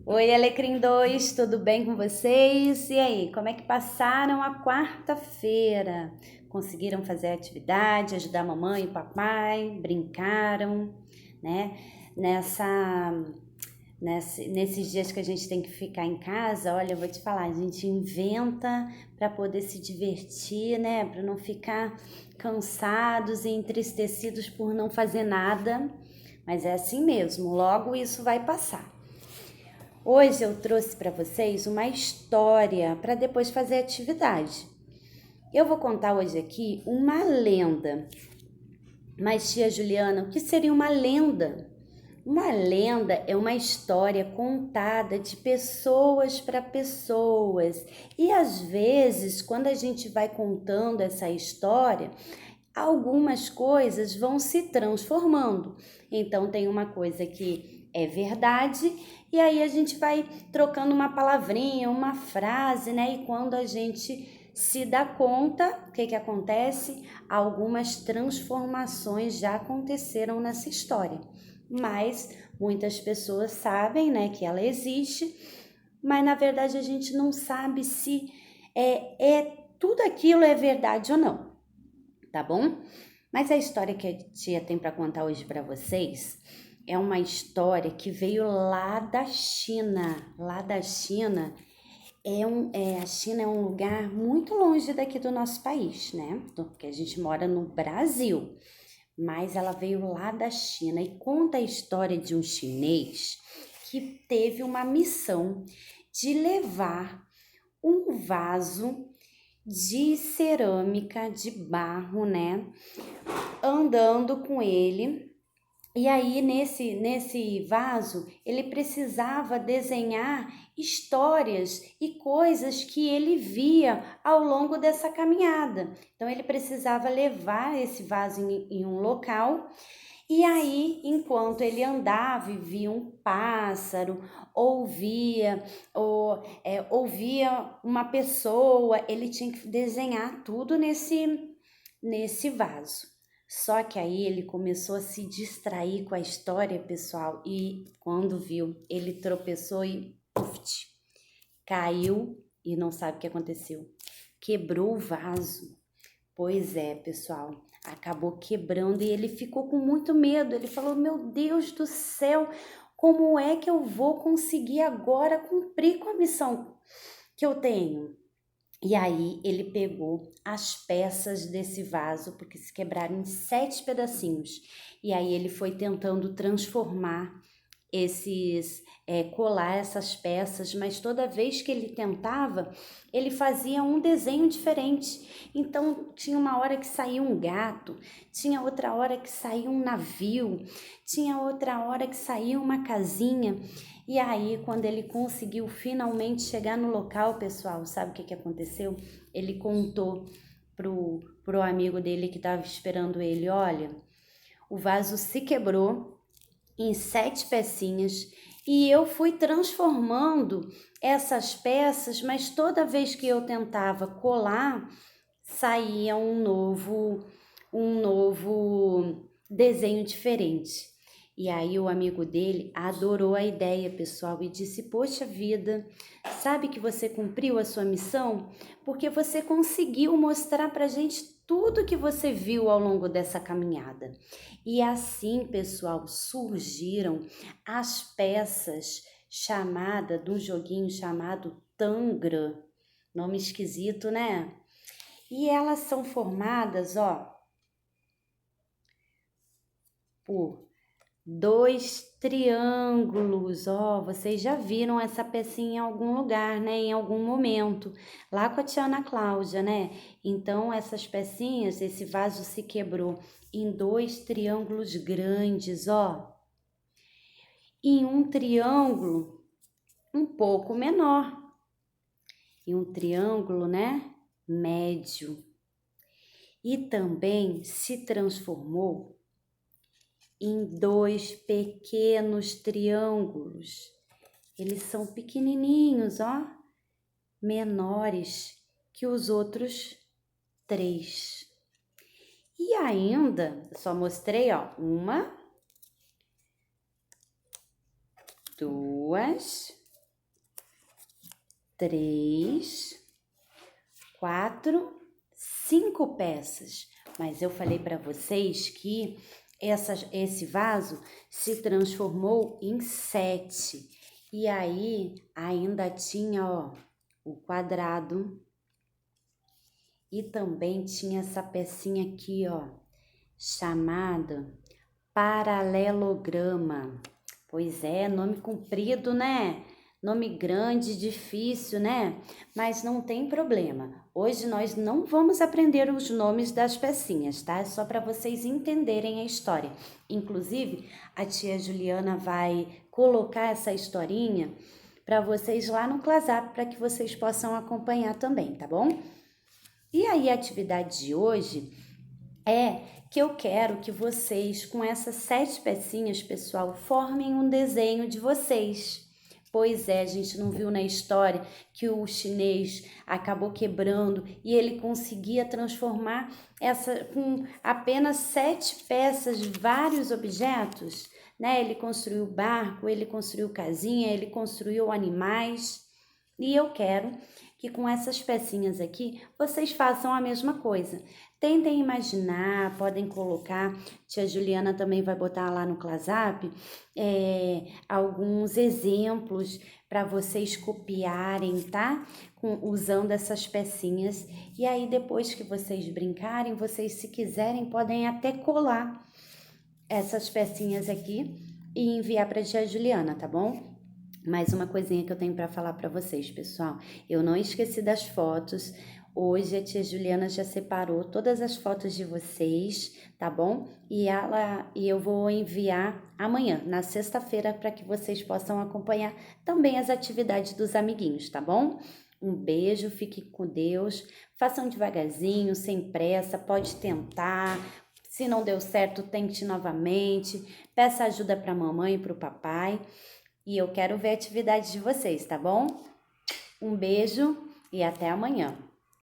Oi, Alecrim 2, tudo bem com vocês? E aí, como é que passaram a quarta-feira? Conseguiram fazer a atividade, ajudar a mamãe e o papai? Brincaram, né? Nessa, nesses dias que a gente tem que ficar em casa, olha, eu vou te falar, a gente inventa para poder se divertir, né? Para não ficar cansados e entristecidos por não fazer nada. Mas é assim mesmo, logo isso vai passar. Hoje eu trouxe para vocês uma história para depois fazer atividade. Eu vou contar hoje aqui uma lenda. Mas, tia Juliana, o que seria uma lenda? Uma lenda é uma história contada de pessoas para pessoas. E às vezes, quando a gente vai contando essa história, algumas coisas vão se transformando. Então, tem uma coisa que é verdade, e aí a gente vai trocando uma palavrinha, uma frase, né? E quando a gente se dá conta, o que que acontece? Algumas transformações já aconteceram nessa história. Mas muitas pessoas sabem, né, que ela existe, mas na verdade a gente não sabe se tudo aquilo é verdade ou não, tá bom? Mas a história que a tia tem para contar hoje para vocês é uma história que veio lá da China. Lá da China a China é um lugar muito longe daqui do nosso país, né? Porque a gente mora no Brasil, mas ela veio lá da China e conta a história de um chinês que teve uma missão de levar um vaso de cerâmica, de barro, né? Andando com ele. E aí, nesse vaso, ele precisava desenhar histórias e coisas que ele via ao longo dessa caminhada. Então, ele precisava levar esse vaso em um local. E aí, enquanto ele andava e via um pássaro, ouvia uma pessoa, ele tinha que desenhar tudo nesse vaso. Só que aí ele começou a se distrair com a história, pessoal, e quando viu, ele tropeçou e puf, caiu e não sabe o que aconteceu. Quebrou o vaso. Pois é, pessoal, acabou quebrando e ele ficou com muito medo. Ele falou: Meu Deus do céu, como é que eu vou conseguir agora cumprir com a missão que eu tenho? E aí ele pegou as peças desse vaso, porque se quebraram em 7 pedacinhos. E aí ele foi tentando transformar colar essas peças, mas toda vez que ele tentava, ele fazia um desenho diferente. Então tinha uma hora que saía um gato, tinha outra hora que saía um navio, tinha outra hora que saía uma casinha. E aí, quando ele conseguiu finalmente chegar no local, pessoal, sabe o que aconteceu? Ele contou pro amigo dele que estava esperando ele: olha, o vaso se quebrou em 7 pecinhas e eu fui transformando essas peças, mas toda vez que eu tentava colar, saía um novo desenho diferente. E aí o amigo dele adorou a ideia, pessoal, e disse: Poxa vida, sabe que você cumpriu a sua missão? Porque você conseguiu mostrar pra gente tudo que você viu ao longo dessa caminhada. E assim, pessoal, surgiram as peças do joguinho chamado Tangra. Nome esquisito, né? E elas são formadas, ó, por dois triângulos. Ó, vocês já viram essa pecinha em algum lugar, né? Em algum momento, lá com a tia Ana Cláudia, né? Então, essas pecinhas, esse vaso se quebrou em dois triângulos grandes, ó, e um triângulo um pouco menor, e um triângulo, né? Médio. E também se transformou em dois pequenos triângulos. Eles são pequenininhos, ó, menores que os outros 3. E ainda, só mostrei, ó, uma, duas, 3, 4, 5 peças. Mas eu falei para vocês que esse vaso se transformou em 7. E aí ainda tinha, ó, o quadrado. E também tinha essa pecinha aqui, ó, chamada paralelograma. Pois é, nome comprido, né? Nome grande, difícil, né? Mas não tem problema. Hoje nós não vamos aprender os nomes das pecinhas, tá? É só para vocês entenderem a história. Inclusive, a tia Juliana vai colocar essa historinha para vocês lá no Clasap, para que vocês possam acompanhar também, tá bom? E aí, a atividade de hoje é que eu quero que vocês, com essas 7 pecinhas, pessoal, formem um desenho de vocês. Pois é, a gente não viu na história que o chinês acabou quebrando e ele conseguia transformar com apenas 7 peças, vários objetos, né? Ele construiu barco, ele construiu casinha, ele construiu animais. E eu quero que com essas pecinhas aqui, vocês façam a mesma coisa. Tentem imaginar, podem colocar, tia Juliana também vai botar lá no Clasap, alguns exemplos para vocês copiarem, tá? Usando essas pecinhas. E aí, depois que vocês brincarem, vocês, se quiserem, podem até colar essas pecinhas aqui e enviar para tia Juliana, tá bom? Mais uma coisinha que eu tenho para falar para vocês, pessoal. Eu não esqueci das fotos. Hoje a tia Juliana já separou todas as fotos de vocês, tá bom? E eu vou enviar amanhã, na sexta-feira, para que vocês possam acompanhar também as atividades dos amiguinhos, tá bom? Um beijo, fiquem com Deus. Façam devagarzinho, sem pressa, pode tentar. Se não deu certo, tente novamente. Peça ajuda para a mamãe e para o papai. E eu quero ver a atividade de vocês, tá bom? Um beijo e até amanhã.